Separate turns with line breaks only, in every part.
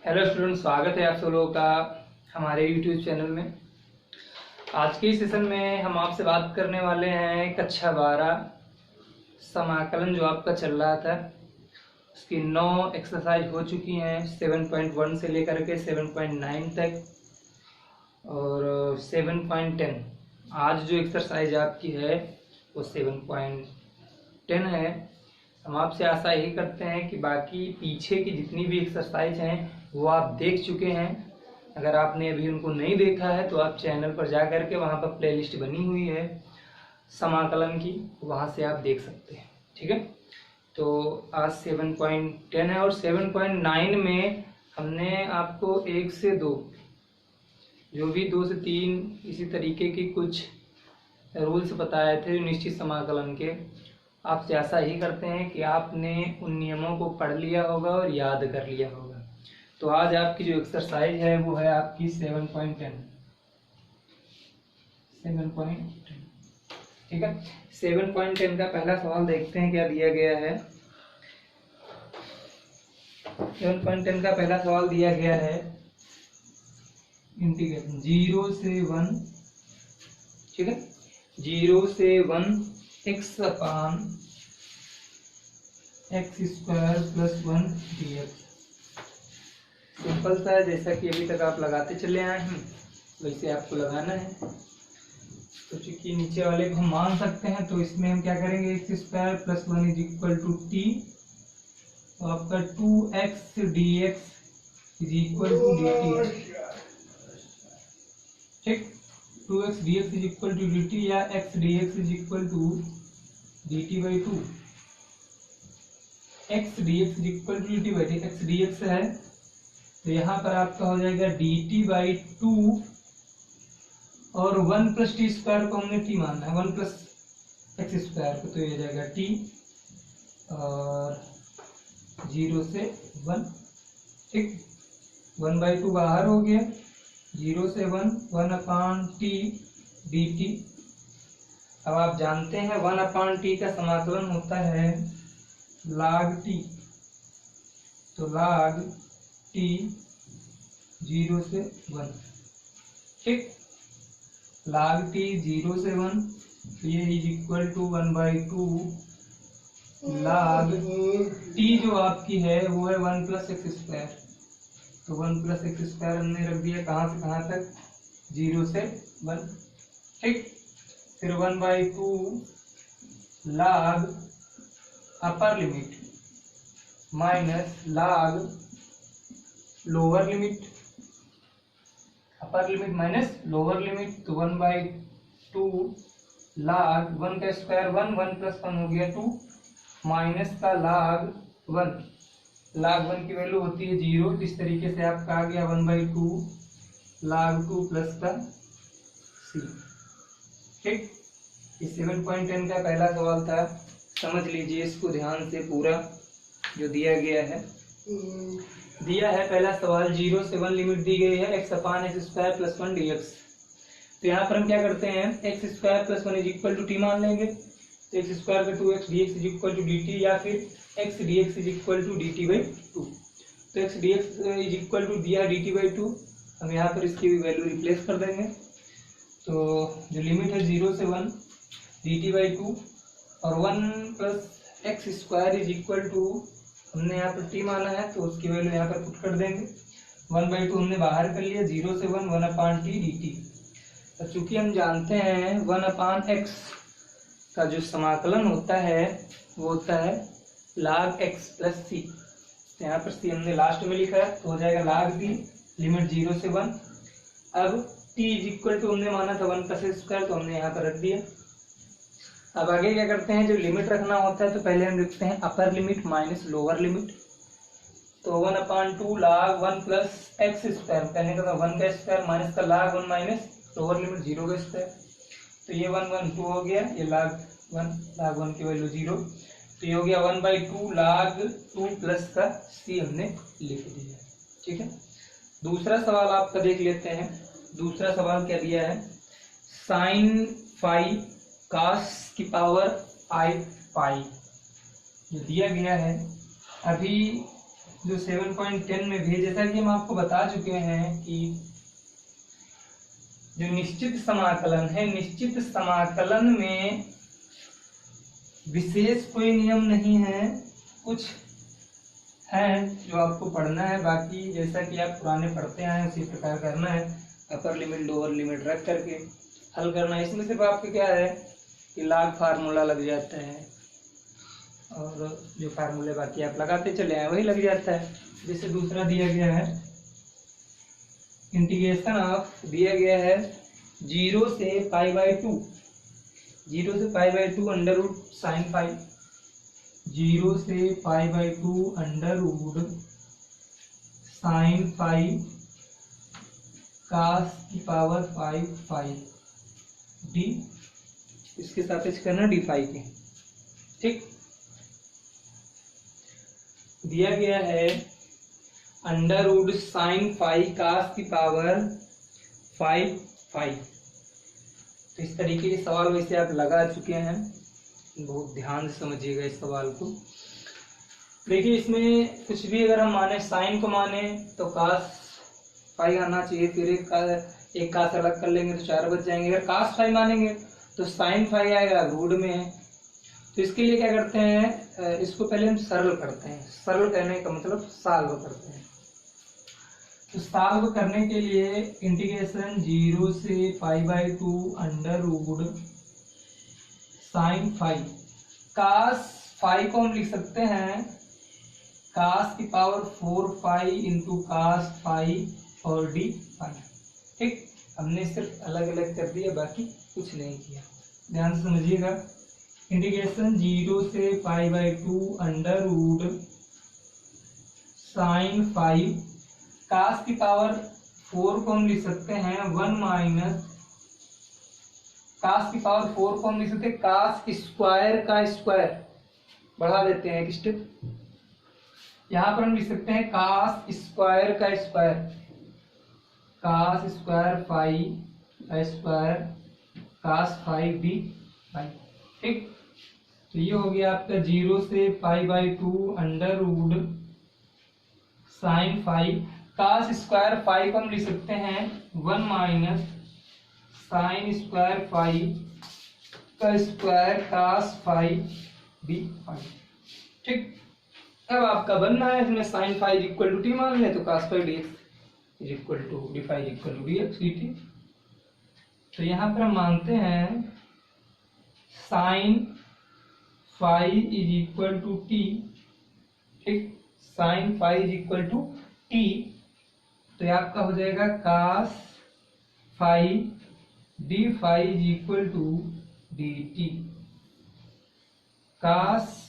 Hello student, स्वागत है आप सब लोगों का हमारे यूट्यूब चैनल में। आज के सेशन में हम आपसे बात करने वाले हैं कक्षा 12 समाकलन जो आपका चल रहा था। उसकी 9 एक्सरसाइज हो चुकी हैं, 7.1 से लेकर के 7.9 तक और 7.10। आज जो एक्सरसाइज आपकी है वो 7.10 है। हम आपसे आशा यही करते हैं कि बाकी पीछे की जितनी भी एक्सरसाइज हैं वो आप देख चुके हैं। अगर आपने अभी उनको नहीं देखा है तो आप चैनल पर जा कर के वहाँ पर प्लेलिस्ट बनी हुई है समाकलन की, वहाँ से आप देख सकते हैं। ठीक है, तो आज 7.10 है और 7.9 में हमने आपको 1 से 2 जो भी 2 से 3 इसी तरीके की कुछ रूल्स बताए थे निश्चित समाकलन के। आपसे आशा ही करते हैं कि आपने उन नियमों को पढ़ लिया होगा और याद कर लिया होगा। तो आज आपकी जो एक्सरसाइज है वो है आपकी 7.10। ठीक है, 7.10 का पहला सवाल देखते हैं क्या दिया गया है। 7.10 का पहला सवाल दिया गया है इंटीग्रेशन 0 से 1। ठीक है, 0 से 1 x upon x square plus 1 dx। Simple सा है, जैसा कि अभी तक आप लगाते चले आए हैं वैसे आपको लगाना है। तो चूंकि नीचे वाले को हम मान सकते हैं तो इसमें हम क्या करेंगे, x square plus 1 is equal to t. तो आपका 2x dx is equal to dt। ठीक, 2x dx is equal to dt या x dx is equal to dt by 2। x dx is equal to dt by x dx है तो यहाँ पर आपका हो जाएगा dt बाई 2 और 1 प्लस टी स्क्वायर को हमने t मानना है, 1 प्लस एक्स स्क्वायर को, तो ये हो जाएगा t और 0 से 1। ठीक, 1 बाई 2 बाहर हो गया, 0 से 1 अपान टी dt। अब आप जानते हैं 1 अपान टी का समाकलन होता है log t। तो log t 0 से 1। ठीक, log t 0 से 1 तो ये is equal to 1 by 2 log t जो आपकी है वो है 1 प्लस एक्स स्क्वायर। तो 1 प्लस एक्स स्क्वायर हमने रख दिया कहाँ से कहाँ तक, 0 से 1। ठीक, फिर 1 by 2 log upper limit minus log lower limit, upper limit minus lower limit. तो 1 बाई 2 log 1 का स्क्वायर 1 प्लस 1 हो गया 2 माइनस का log 1। log 1 की वैल्यू होती है 0। इस तरीके से आपका आ गया 1 बाई 2 log 2 प्लस का c। ठीक, ये 7.10 का पहला सवाल था। समझ लीजिए इसको ध्यान से पूरा जो दिया गया है। दिया है पहला सवाल 0 से 1 लिमिट दी गई है x upon x square plus 1 dx। तो यहाँ पर हम क्या करते हैं, x square plus 1 is equal to t मान लेंगे। तो एक्स स्क्वायर का 2x dx is equal to dt या फिर x dx is equal to dt by 2। तो x dx is equal to दिया dt बाई 2, हम यहाँ पर इसकी वैल्यू रिप्लेस कर देंगे। तो जो लिमिट है 0 से 1 dt बाई 2 और 1 plus x square is equal to हमने यहाँ पर t माना है तो उसकी वैल्यू यहाँ पर पुट कर देंगे। 1 बाई 2 हमने बाहर कर लिया, 0 से 1 अपान टी dt। तो चूंकि हम जानते हैं 1 अपान एक्स का जो समाकलन होता है वो होता है log x प्लस सी। तो यहाँ पर c हमने लास्ट में लिखा है तो हो जाएगा log t लिमिट 0 से 1। अब t इज इक्वल टू हमने माना था 1 प्लस एक्स स्क्वायर तो हमने यहाँ पर रख दिया। अब आगे क्या करते हैं, जो लिमिट रखना होता है तो पहले हम लिखते हैं upper limit minus lower limit. तो 1 अपान 2 log 1 प्लस एक्स स्क्वायर, कहने का 1 का स्क्वायर माइनस का log 1 माइनस लोअर लिमिट 0 का स्क्वायर। तो ये 1 1 2 हो गया, ये log 1 की वैल्यू 0। तो ये हो गया 1 बाई 2 log 2 प्लस का c हमने लिख दिया। ठीक है, दूसरा सवाल आपका देख लेते हैं। दूसरा सवाल क्या दिया है, साइन फाई कास की पावर आई पाई जो दिया गया है। अभी जो 7.10 में भी है, जैसा कि हम आपको बता चुके हैं कि जो निश्चित समाकलन है, निश्चित समाकलन में विशेष कोई नियम नहीं है, कुछ है जो आपको पढ़ना है, बाकी जैसा कि आप पुराने पढ़ते आए हैं उसी प्रकार करना है। अपर लिमिट लोअर लिमिट रख करके हल करना है। इसमें सिर्फ आपके क्या है कि लॉग फार्मूला लग जाता है और जो फार्मूले बाकी आप लगाते चले आए वही लग जाता है। जैसे दूसरा दिया गया है इंटीग्रेशन ऑफ, दिया गया है 0 से π/2, 0 से π/2 अंडर रूट साइन फाइव, 0 से π/2 अंडर रूट साइन फाइव कास की पावर 5 डी, इसके सापेक्ष करना डी फाइव के। ठीक, दिया गया है अंडर रूट साइन फाइव कास की पावर 5। तो इस तरीके के सवाल वैसे आप लगा चुके हैं, बहुत ध्यान से समझिएगा इस सवाल को। देखिए इसमें कुछ भी अगर हम माने, साइन को माने तो कास फाइव आना चाहिए, फिर एक कास अलग कर लेंगे तो 4 बच जाएंगे। अगर कास फाइव मानेंगे तो साइन फाइव आएगा, रूट में है। तो इसके लिए क्या करते हैं, इसको पहले हम सरल करते हैं। सरल करने का मतलब सॉल्व करते हैं। तो सॉल्व करने के लिए इंटीग्रेशन 0 से π/2 under root sine five, cos phi को हम लिख सकते हैं कास की पावर 4 इंटू कास फाइव और डी फाइव। ठीक, हमने सिर्फ अलग अलग कर दिया, बाकी कुछ नहीं किया। ध्यान से समझिएगा। इंटीग्रेशन 0 से π/2 अंडर रूट साइन फाइव, कास की पावर 4 को हम लिख सकते हैं 1 माइनस, कास की पावर 4 को हम लिख सकते हैं कास स्क्वायर का स्क्वायर, बढ़ा देते हैं एक स्टेप, यहाँ पर हम लिख सकते हैं कास स्क्वायर का square, cos square five square cos five d five. ठीक, तो ये हो गया आपका 0 से π/2 under root sine five, cos square five को हम लिख सकते हैं 1 माइनस साइन स्क्वायर फाइव का square cos five d five. ठीक, अब आपका बनना है इसमें sine five equal to t मान लें तो cos five d x is equal to D five equal to d x d t. तो यहाँ पर हम मानते हैं sine five is equal to t. ठीक, sine five is equal to t, तो ये आपका हो जाएगा cos five d five is equal to d t, cos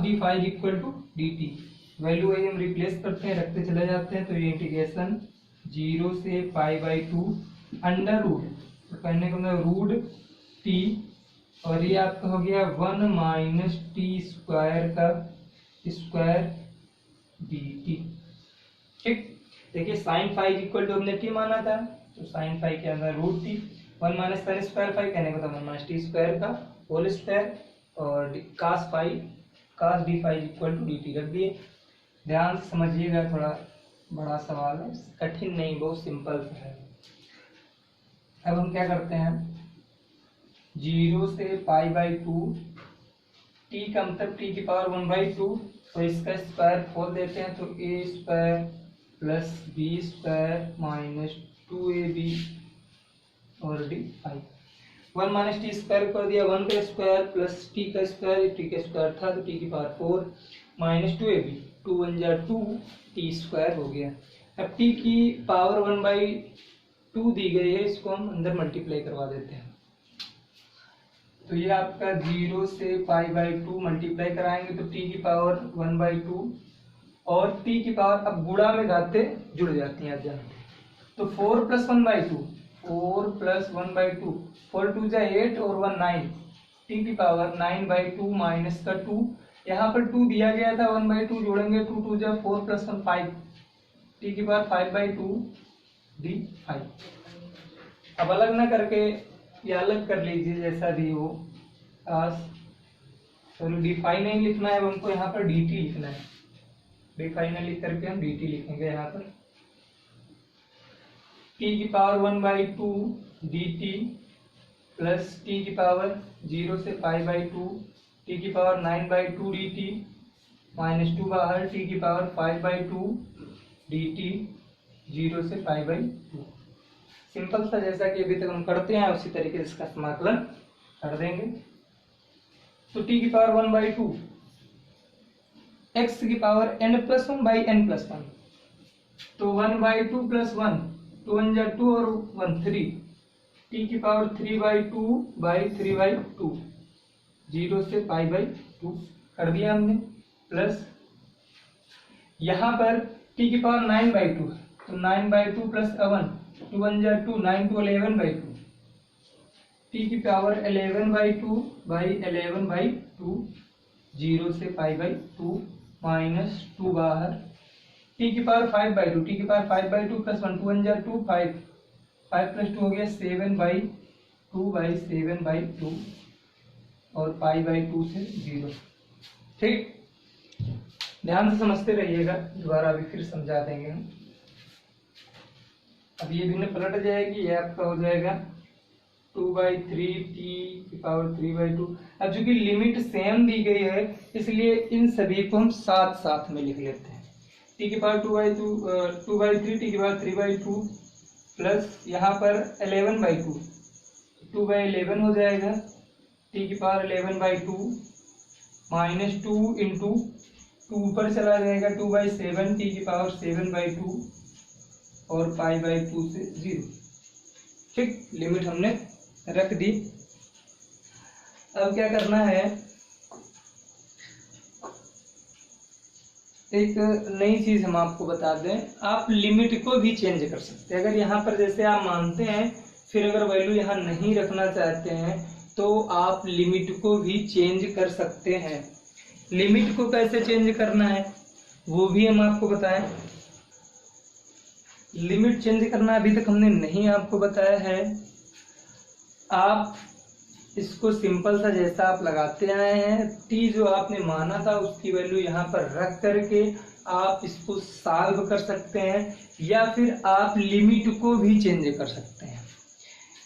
d five equal to d t. Value वही हम रिप्लेस करते हैं, रखते चले जाते हैं। तो ये इंटीग्रेशन 0 से π/2 अंडर रूट, तो कहने का मतलब रूट टी, और ये आपका हो गया 1 माइनस टी स्क्वायर का स्क्वायर डी टी। ठीक, देखिए साइन फाइव इक्वल टू हमने टी माना था, तो साइन फाइव के अंदर root t, 1 minus sine square five कहने का था 1 माइनस टी स्क्वायर का होल स्क्वायर, और cos five cos d five equal to d t रख दिए। ध्यान से समझिएगा, थोड़ा बड़ा सवाल है, कठिन नहीं, बहुत सिंपल सा है। अब हम क्या करते हैं, 0 से π/2, टी का मतलब टी की पावर 1/2, तो इसका स्क्वायर खोल देते हैं, तो a square plus b square minus 2ab और d five. 1 minus t square कर दिया, 1 का स्क्वायर प्लस टी का स्क्वायर, टी का स्क्वायर था तो टी की पावर 4 माइनस 2ab, 2 1 जा 2 टी स्क्वायर हो गया। अब टी की पावर 1/2 दी गई है, इसको हम अंदर मल्टीप्लाई करवा देते हैं। तो ये आपका 0 से π/2 मल्टीप्लाई कराएंगे तो टी की पावर 1/2 और टी की पावर, अब गुणा में घाते जुड़ जाती हैं आप जानते हैं, तो 4 + 1/2, 4 + 1/2, 4 2 जा 8 और 1 9, टी की पावर 9/2 माइनस का 2, यहाँ पर 2 दिया गया था, 1/2 जोड़ेंगे, 2 2 जा 4 + 1 5, टी की पावर 5/2 डी 5। अब अलग ना करके या अलग कर लीजिए जैसा भी हो, चलो डी फाइव नहीं लिखना है हमको, यहाँ पर डी टी लिखना है। डी फाइनल लिख करके हम dt लिखेंगे यहाँ पर। t की पावर 1/2 dt प्लस t की पावर 0 से π/2 t की पावर 9/2 dt माइनस 2 बाहर t की पावर 5/2 dt 0 से π/2। सिंपल सा, जैसा कि अभी तक हम करते हैं उसी तरीके से इसका समाकलन कर देंगे। तो t की पावर 1/2 x की पावर n+1/n+1, तो 1/2 + 1 2 1 जा 2 और 1 3, t की पावर 3/2/3/2 0 से π/2 कर दिया हमने। प्लस यहाँ पर t की पावर 9/2 है, तो 9/2 + 1 2 1 जा 2 9 2 11/2, t की पावर 11/2/11/2 0 से π/2 माइनस 2 बाहर t की पावर 5/2, t की पावर 5/2 + 1 2 1 जा 2 5 5 + 2 हो गया 7/2/7/2 और π/2 से 0। ठीक, ध्यान से समझते रहिएगा, दोबारा अभी फिर समझा देंगे हम। अब ये भिन्न पलट जाएगी, ये आपका हो जाएगा 2/3 t की पावर 3/2। अब चूंकि लिमिट सेम दी गई है इसलिए इन सभी को हम साथ साथ में लिख लेते हैं। t की पावर 2/3 t की पावर 3/2 प्लस यहाँ पर 11/2 2/11 हो जाएगा, t की पावर 11/2 माइनस 2 इंटू 2 ऊपर चला जाएगा 2/7 t की पावर 7/2 और π/2 से 0। ठीक, लिमिट हमने रख दी। अब क्या करना है, एक नई चीज हम आपको बता दें, आप लिमिट को भी चेंज कर सकते हैं। अगर यहाँ पर जैसे आप मानते हैं फिर अगर वैल्यू यहाँ नहीं रखना चाहते हैं तो आप लिमिट को भी चेंज कर सकते हैं। लिमिट को कैसे चेंज करना है वो भी हम आपको बताएं। लिमिट चेंज करना अभी तक हमने नहीं आपको बताया है। आप इसको सिंपल सा जैसा आप लगाते आए हैं, t जो आपने माना था उसकी वैल्यू यहाँ पर रख करके आप इसको सॉल्व कर सकते हैं, या फिर आप लिमिट को भी चेंज कर सकते हैं।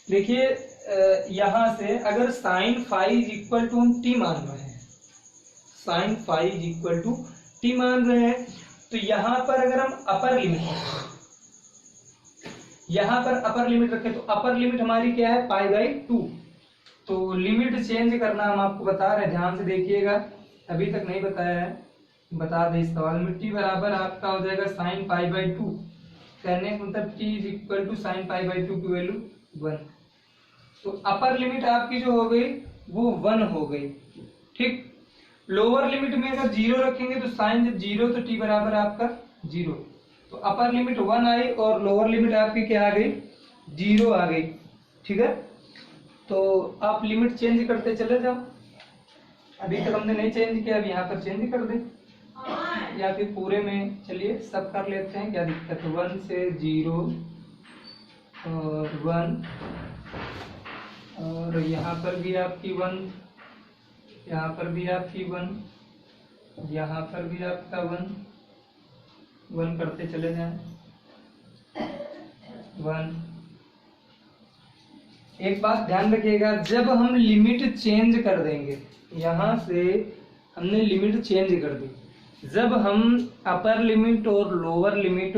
देखिए यहाँ से अगर sin phi = हम t मान रहे हैं, sin phi = t मान रहे हैं, तो यहाँ पर अगर हम अपर लिमिट रखें तो अपर लिमिट हमारी क्या है π/2। तो लिमिट चेंज करना हम आपको बता रहे हैं, ध्यान से देखिएगा, अभी तक नहीं बताया है, बता दें इस सवाल में। t बराबर आपका हो जाएगा sin π/2, कहने का मतलब t = sin π/2 की वैल्यू 1। तो अपर लिमिट आपकी जो हो गई वो 1 हो गई। ठीक, लोअर लिमिट में अगर 0 रखेंगे तो साइन जब 0 तो t बराबर आपका 0। तो अपर लिमिट 1 आई और लोअर लिमिट आपकी क्या आ गई 0 आ गई। ठीक है, तो आप लिमिट चेंज करते चले जाओ। अभी तक हमने नहीं चेंज किया, अब यहाँ पर चेंज कर दें, या फिर पूरे में चलिए सब कर लेते हैं, क्या दिक्कत है। 1 से 0 और 1 और यहाँ पर भी आपकी 1, यहाँ पर भी आपकी 1, यहाँ पर भी आपका 1 करते चले जाएं। 1। एक बात ध्यान रखिएगा, जब हम लिमिट चेंज कर देंगे, यहाँ से हमने लिमिट चेंज कर दी, जब हम अपर लिमिट और लोअर लिमिट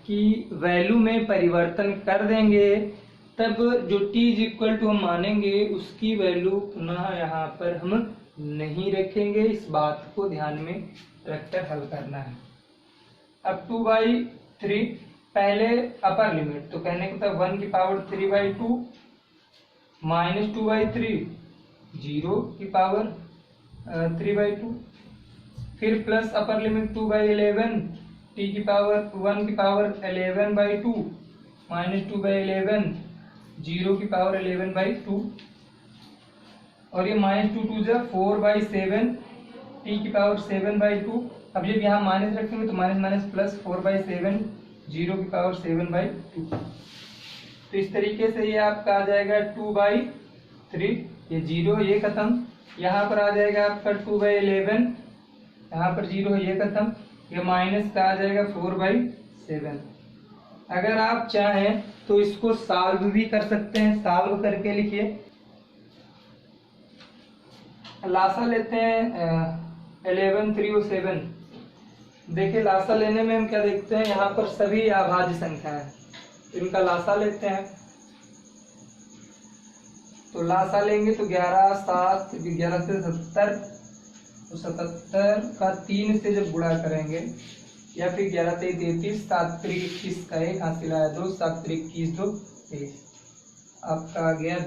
की वैल्यू में परिवर्तन कर देंगे तब जो t = हम मानेंगे उसकी वैल्यू पुनः यहाँ पर हम नहीं रखेंगे। इस बात को ध्यान में रखकर हल करना है। अब 2/3 पहले अपर लिमिट, तो कहने का था 1 की पावर 3/2 माइनस 2/3 0 की पावर 3/2, फिर प्लस अपर लिमिट 2/11 t की पावर 1 की पावर 11/2 माइनस 2/11 0 की पावर 11/2, और ये माइनस 2 2 जा 4/7 t की पावर 7/2। अब जब यहाँ माइनस रखेंगे तो माइनस माइनस प्लस 4/7 0 की पावर 7/2। तो इस तरीके से ये आपका आ जाएगा 2/3, ये 0 ये खत्म, यहाँ पर आ जाएगा आपका 2/11, यहाँ पर 0 ये खत्म, ये माइनस का आ जाएगा 4/7। अगर आप चाहें तो इसको सॉल्व भी कर सकते हैं। सॉल्व करके लिखिए, लासा लेते हैं 11,307। देखिए लासा लेने में हम क्या देखते हैं, यहाँ पर सभी अभाज्य संख्या है, इनका लासा लेते हैं। तो लासा लेंगे तो 11 7 11 से 70, तो 77 का 3 से जब गुणा करेंगे, या फिर 11 से 33, 7 3 21 का 1 हासिल आया 2, 7 3 21 2 23, आपका आ गया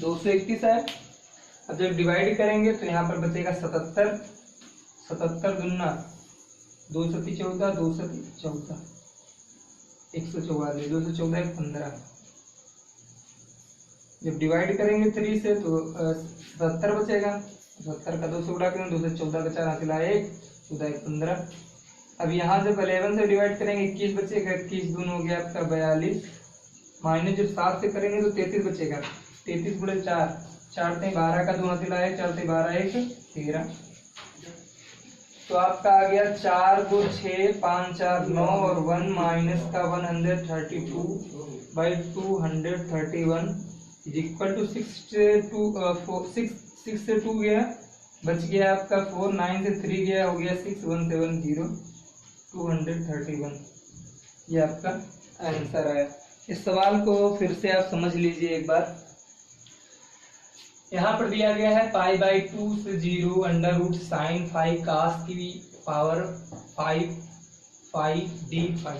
231 है। अब जब डिवाइड करेंगे तो यहाँ पर बचेगा 77, 77 दूना 2 सती 14, 2 सती 14, 144, 214 15। जब डिवाइड करेंगे 3 से तो 77 बचेगा, 77 का 2 से गुणा करेंगे, 2 से 14 का 4 हासिल आया 1, 14 1 15। अब यहाँ जब 11 से डिवाइड करेंगे 21 बचेगा, 21 दून हो गया आपका 42, माइनस जब 7 से करेंगे तो 33 बचेगा, 33 गुणे 4, 4 से 12 का 2 हासिल आया 4 से 12 1 13। तो आपका आ गया 4 2 6 5 4 9 और 1 माइनस का 132/231 इज इक्वल टू 6 से 2 गया, बच गया आपका 4, 9 से 3 गया, हो गया 6, 170 231। ये आपका आंसर है। इस सवाल को फिर से आप समझ लीजिए एक बार। यहाँ पर दिया गया है π/2 से 0 √ sin phi cos की पावर 5 phi d phi।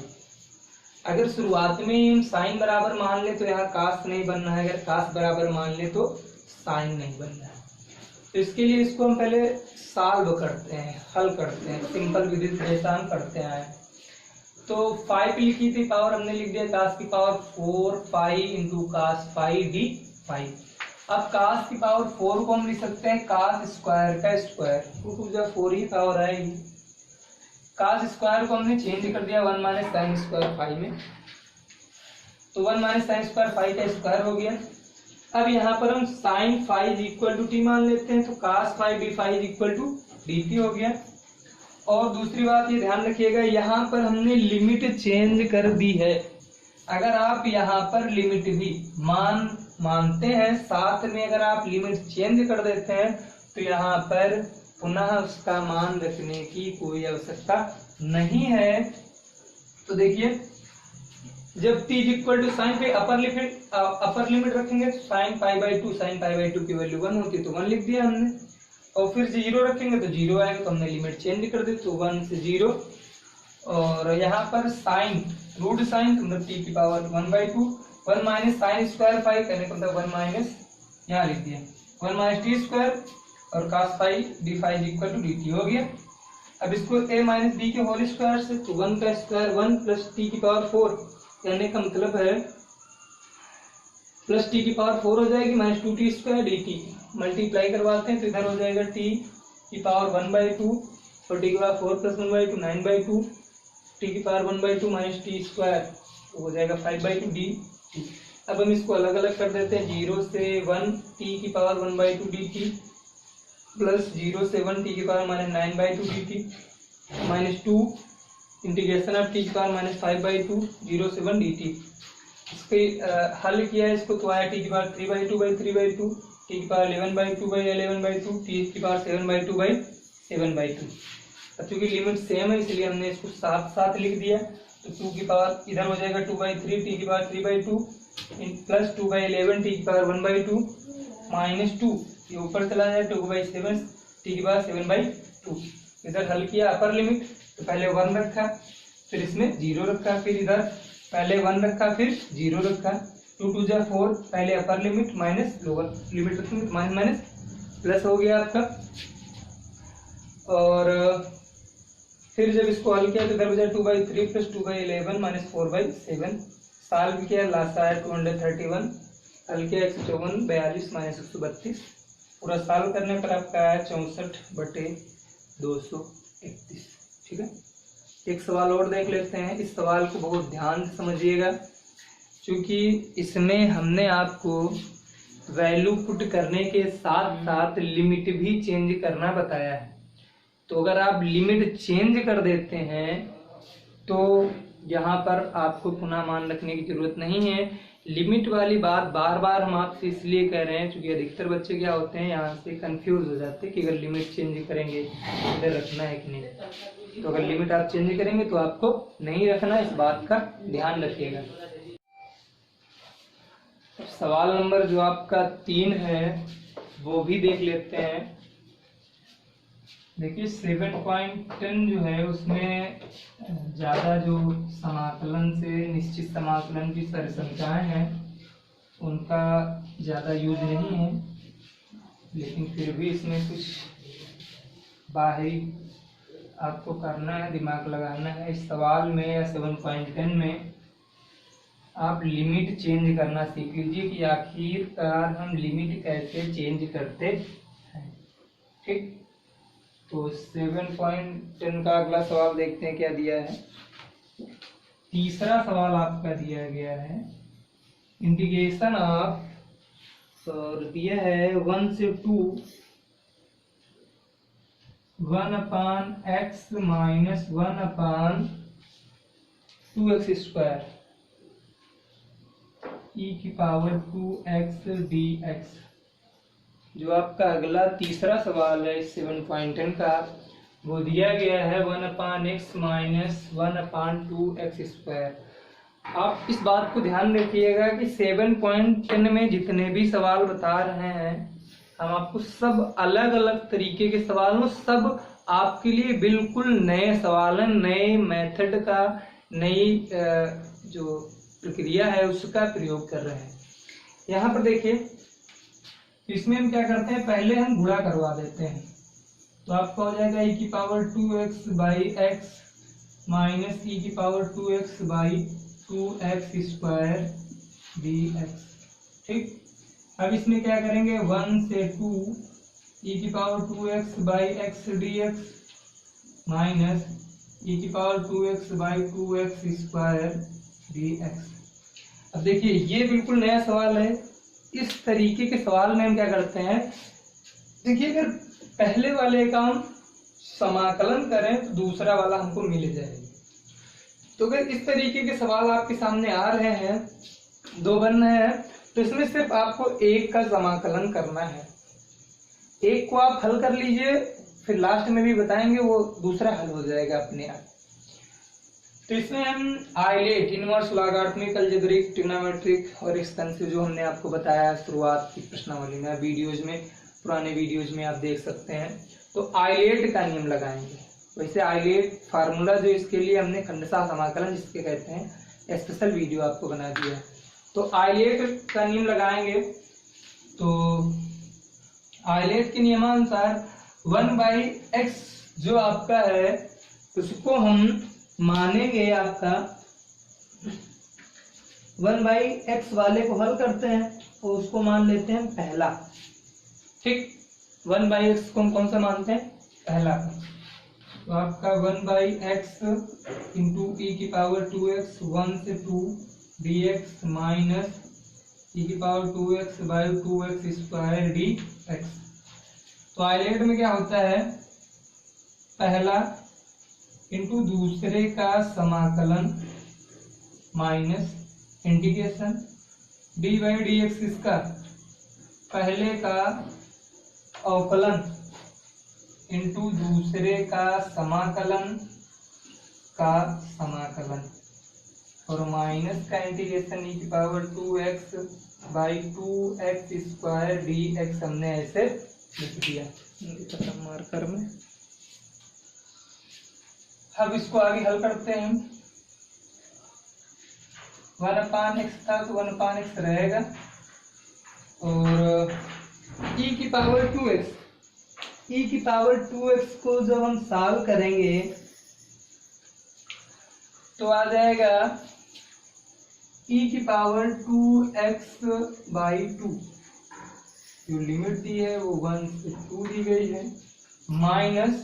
अगर शुरुआत में ही हम साइन बराबर मान ले तो यहाँ कास नहीं बनना है, अगर कास बराबर मान ले तो साइन नहीं बनना है। तो इसके लिए इसको हम पहले सॉल्व करते हैं, हल करते हैं, सिंपल विधि जैसा हम करते हैं। तो 5 लिखी थी पावर, हमने लिख दिया कास की पावर 4 पाई इंटू कास पाई डी पाई। अब कास की पावर 4 को हम लिख सकते हैं कास स्क्वायर का स्क्वायर, क्योंकि 4 ही पावर आएगी। कास स्क्वायर को हमने चेंज कर दिया 1 माइनस साइन स्क्वायर फाई में, तो 1 माइनस साइन स्क्वायर फाई का स्क्वायर हो गया। अब यहाँ पर हम sine phi is equal to t मान लेते हैं, तो cos phi d phi is equal to d t हो गया। और दूसरी बात ये ध्यान रखिएगा, यहाँ पर हमने लिमिट चेंज कर दी है। अगर आप यहाँ पर लिमिट भी मानते हैं, साथ में अगर आप लिमिट चेंज कर देते हैं तो यहाँ पर पुनः उसका मान रखने की कोई आवश्यकता नहीं है। तो देखिए, जब t इक्वल टू साइन पे अपर लिमिट रखेंगे, साइन π/2 की वैल्यू 1 होती है तो 1 लिख दिया हमने, और फिर 0 रखेंगे तो 0 आएगा, तो हमने लिमिट चेंज कर दी, तो 1 से 0। और यहाँ पर साइन रूट साइन तो मतलब t की power 1/2, 1 minus sine square phi करने का मतलब 1 माइनस यहाँ लिख दिया 1 माइनस टी स्क्वायर, और cos phi d phi equal to d t हो गया। अब इसको a माइनस बी के होल स्क्वायर से, तो 1 का स्क्वायर 1 प्लस टी की पावर 4 कहने का मतलब है प्लस टी की पावर 4 हो जाएगी minus 2t square d T. Multiply करवाते हैं तो इधर हो जाएगा t की पावर 1/2 और t की पावर 4 प्लस 1/2 9/2, t की पावर 1/2 माइनस टी स्क्वायर तो हो जाएगा 5/2 डी टी। अब हम इसको अलग अलग कर देते हैं, 0 से 1 t की पावर 1/2 डी टी प्लस 0 से 1 t की power minus 9/2 D T minus 2 integration of t की पावर माइनस 5/2 0 से 1 डी टी। इसके हल किया है इसको, तो आया t की पावर 3/2 t की पावर 11/2 t की पावर 7/2 अब चूंकि लिमिट सेम है इसलिए हमने इसको साथ साथ लिख दिया। तो 2 की पावर इधर हो जाएगा 2/3 t की पावर 3/2 प्लस 2/11 t की पावर 1/2 माइनस 2, ये ऊपर चला जाए 2/7 t की पावर 7/2। इधर हल किया अपर लिमिट, तो पहले 1 रखा, फिर इसमें 0 रखा, फिर इधर पहले 1 रखा फिर 0 रखा, 2 2 जा 4, पहले upper limit minus lower limit रखेंगे, माइनस माइनस प्लस हो गया आपका। और फिर जब इसको हल किया तो इधर बचा 2/3 प्लस 2/11 माइनस 4/7। सॉल्व किया, लास्ट आया 231, हल किया 154 42 माइनस 132। पूरा सॉल्व करने पर आपका आया 64/231। ठीक है, एक सवाल और देख लेते हैं। इस सवाल को बहुत ध्यान से समझिएगा, क्योंकि इसमें हमने आपको वैल्यू पुट करने के साथ साथ लिमिट भी चेंज करना बताया है। तो अगर आप लिमिट चेंज कर देते हैं तो यहाँ पर आपको पुनः मान रखने की जरूरत नहीं है। लिमिट वाली बात बार बार हम आपसे इसलिए कह रहे हैं क्योंकि अधिकतर बच्चे क्या होते हैं, यहाँ से कंफ्यूज हो जाते हैं कि अगर लिमिट चेंज करेंगे तो इधर रखना है कि नहीं। तो अगर लिमिट आप चेंज करेंगे तो आपको नहीं रखना, इस बात का ध्यान रखिएगा। सवाल नंबर जो आपका 3 है वो भी देख लेते हैं। देखिए 7.10 जो है उसमें ज़्यादा जो समाकलन से निश्चित समाकलन की संख्याएं हैं उनका ज़्यादा यूज नहीं है, लेकिन फिर भी इसमें कुछ बाहरी आपको करना है, दिमाग लगाना है। इस सवाल में या 7.10 में आप लिमिट चेंज करना सीख लीजिए कि आखिरकार हम लिमिट कैसे चेंज करते हैं। ठीक, तो 7.10 का अगला सवाल देखते हैं क्या दिया है। तीसरा सवाल आपका दिया गया है इंटीग्रेशन ऑफ, और दिया है 1 से 2 1/x minus 1/2x² e⁻²x dx। जो आपका अगला तीसरा सवाल है 7.10 का, वो दिया गया है 1/x माइनस 1/2x²। आप इस बात को ध्यान रखिएगा कि 7.10 में जितने भी सवाल बता रहे हैं हम आपको सब अलग अलग तरीके के सवाल हैं, सब आपके लिए बिल्कुल नए सवाल हैं, नए मेथड का, नई जो प्रक्रिया है उसका प्रयोग कर रहे हैं। यहाँ पर देखिए इसमें हम क्या करते हैं, पहले हम गुणा करवा देते हैं। तो आपका हो जाएगा e⁻2x/x माइनस e⁻2x/2x² dx। ठीक, अब इसमें क्या करेंगे 1 से 2 e⁻2x/x dx minus e⁻2x/2x² dx। अब देखिए ये बिल्कुल नया सवाल है। इस तरीके के सवाल में हम क्या करते हैं, देखिए अगर पहले वाले का हम समाकलन करें तो दूसरा वाला हमको मिल जाएगा। तो अगर इस तरीके के सवाल आपके सामने आ रहे हैं, 2 बन रहे हैं, तो इसमें सिर्फ आपको एक का समाकलन करना है। एक को आप हल कर लीजिए, फिर लास्ट में भी बताएंगे वो दूसरा हल हो जाएगा अपने आप। तो इसमें हम ILATE, inverse, logarithmic, algebraic, trigonometric और एक्सटेंसिव जो हमने आपको बताया शुरुआत की प्रश्नावली में, वीडियोज में, पुराने वीडियोज में आप देख सकते हैं। तो आइलेट का नियम लगाएंगे। वैसे आइलेट फार्मूला जो इसके लिए हमने खंडशः समाकलन जिसके कहते हैं स्पेशल वीडियो आपको बना दिया। तो आइलेट का नियम लगाएंगे। तो आइलेट के नियमानुसार 1/x जो आपका है उसको हम मानेंगे, आपका 1/x वाले को हल करते हैं और उसको मान लेते हैं पहला। ठीक, 1/x को हम कौन सा मानते हैं, पहला। तो आपका 1/x इंटू e⁻2x 1 से 2 dx माइनस e⁻2x/2x² dx। तो आइलेट में क्या होता है, पहला इंटू दूसरे का समाकलन माइनस इंटीग्रेशन d/dx, इसका पहले का अवकलन इंटू दूसरे का समाकलन और माइनस का इंटीग्रेशन e⁻2x/2x² dx हमने ऐसे लिख दिया मार्कर में। अब इसको आगे हल करते हैं हम। 1/x था तो 1/x रहेगा और e⁻2x को जब हम सॉल्व करेंगे तो आ जाएगा e⁻2x/2। जो लिमिट दी है वो 1 से 2 दी गई है, माइनस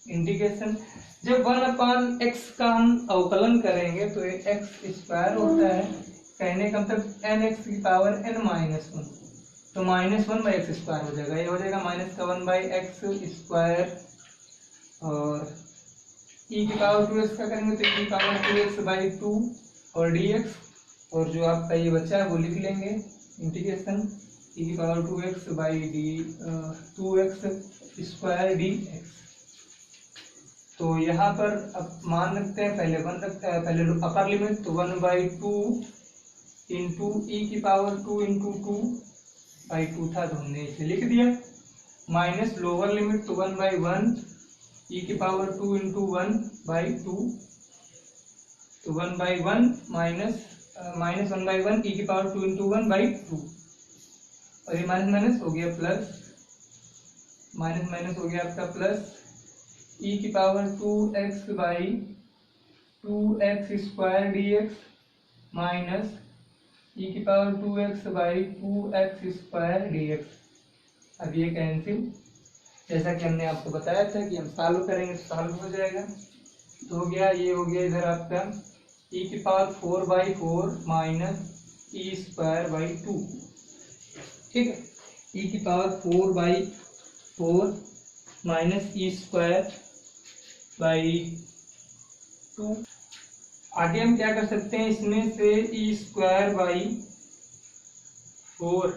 इंटीग्रेशन। जब 1/x का हम अवकलन करेंगे तो x² होता है, कहने का मतलब nx⁻n-1, तो -1/x² हो जाएगा। ये हो जाएगा -1/x² और e की पावर 2x का करेंगे तो e की पावर 2x बाई 2 और dx, और जो आपका ये बचा है वो लिख लेंगे इंटीग्रेशन e की power 2x by 2x square dx। तो यहाँ पर अब मान रखते हैं, पहले 1 रखते हैं, पहले अपर लिमिट तो 1/2 इंटू ई की पावर 2 इंटू 2/2 था तो हमने इसे लिख दिया, माइनस लोअर लिमिट तो 1/1 ई की पावर 2 इंटू 1/2, तो 1/1 माइनस 1/1 ई की पावर 2 इंटू 1/2, और ये माइनस माइनस हो गया प्लस, माइनस माइनस हो गया आपका प्लस ई की power 2x by 2x square dx minus e की power 2x by 2x square dx। अब ये कैंसिल, जैसा कि हमने आपको बताया था कि हम सॉल्व करेंगे तो सॉल्व हो जाएगा। तो हो गया, ये हो गया इधर आपका ई की power 4/4 minus E square by 2, ठीक है, ई की power 4/4 minus E square by 2। आगे हम क्या कर सकते हैं, इसमें से ई स्क्वायर बाई 4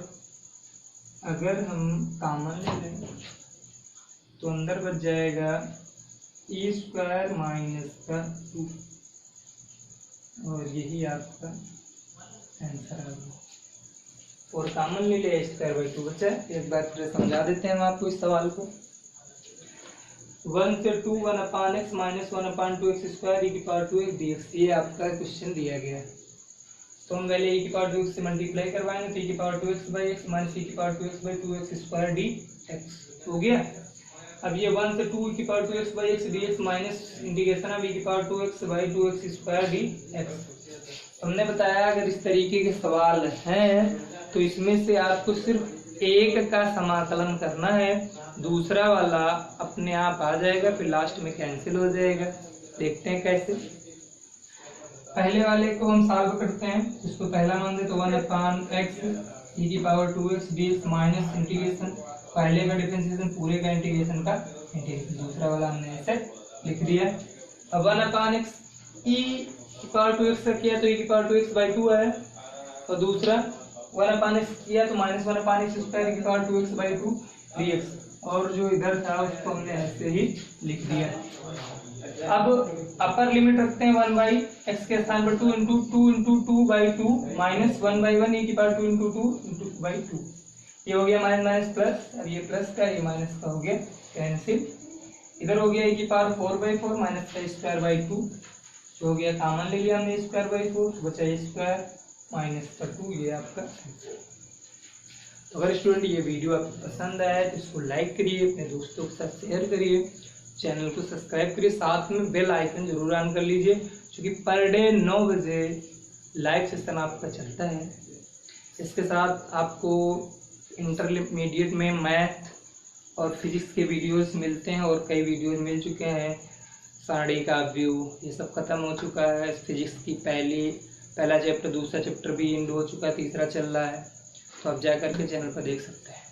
अगर हम कॉमन ले लें तो अंदर बच जाएगा ई स्क्वायर माइनस का 2, और यही आपका आंसर आ गया। और कॉमन ले लिया, स्क्वायर बाई 2 बचा है। एक बार फिर समझा देते हैं हम आपको इस सवाल को। 1 से 2 1/x माइनस 1/2x स्क्वायर ई की पावर 2x dx, ये आपका क्वेश्चन दिया गया है। तो हम पहले ई की पावर 2x से मल्टीप्लाई करवाएंगे तो ई की power 2x by x minus e की power 2x by 2x square dx हो गया। अब ये 1 से 2 ई की power 2x by x dx minus integration of e की power 2x by 2x square dx। हमने बताया अगर इस तरीके के सवाल हैं तो इसमें से आपको सिर्फ एक का समाकलन करना है, दूसरा वाला अपने आप आ जाएगा, फिर लास्ट में कैंसिल हो जाएगा। देखते हैं कैसे। पहले वाले को हम सॉल्व करते हैं, इसको पहला मान दे तो 1/x ई की power 2x dx minus integration, पहले का डिफरेंशिएशन पूरे का इंटीग्रेशन का इंटीग्रेशन, दूसरा वाला हमने ऐसे लिख दिया। अब 1/x ई की पावर 2x का किया तो ई की पावर 2x बाई 2 है, और दूसरा 1/x किया तो माइनस 1/x स्क्वायर की पावर 2x बाई 2 dx, और जो इधर था उसको हमने ऐसे ही लिख दिया। अब अपर लिमिट रखते हैं 1/x के स्थान पर 2 इंटू 2/2 माइनस 1/1 ई की पावर 2 इंटू 2/2, ये हो गया माइनस माइनस प्लस, अब ये प्लस का ये माइनस का हो गया कैंसिल। इधर हो गया ई की पावर 4/4 माइनस का स्क्वायर बाई 2, जो हो गया कॉमन ले लिया हमने स्क्वायर बाई 4, बचा स्क्वायर माइनस का 2, ये आपका। तो अगर स्टूडेंट ये वीडियो आपको पसंद आया तो इसको लाइक करिए, अपने दोस्तों के साथ शेयर करिए, चैनल को सब्सक्राइब करिए, साथ में बेल आइकन जरूर ऑन कर लीजिए, क्योंकि पर डे 9 बजे लाइव सेशन आपका चलता है। इसके साथ आपको इंटरमीडिएट में मैथ और फिजिक्स के वीडियोस मिलते हैं, और कई वीडियोस मिल चुके हैं। साड़ी का व्यू ये सब खत्म हो चुका है, फिजिक्स की पहला चैप्टर दूसरा चैप्टर भी एंड हो चुका है, तीसरा चल रहा है, तो आप जा करके चैनल पर देख सकते हैं।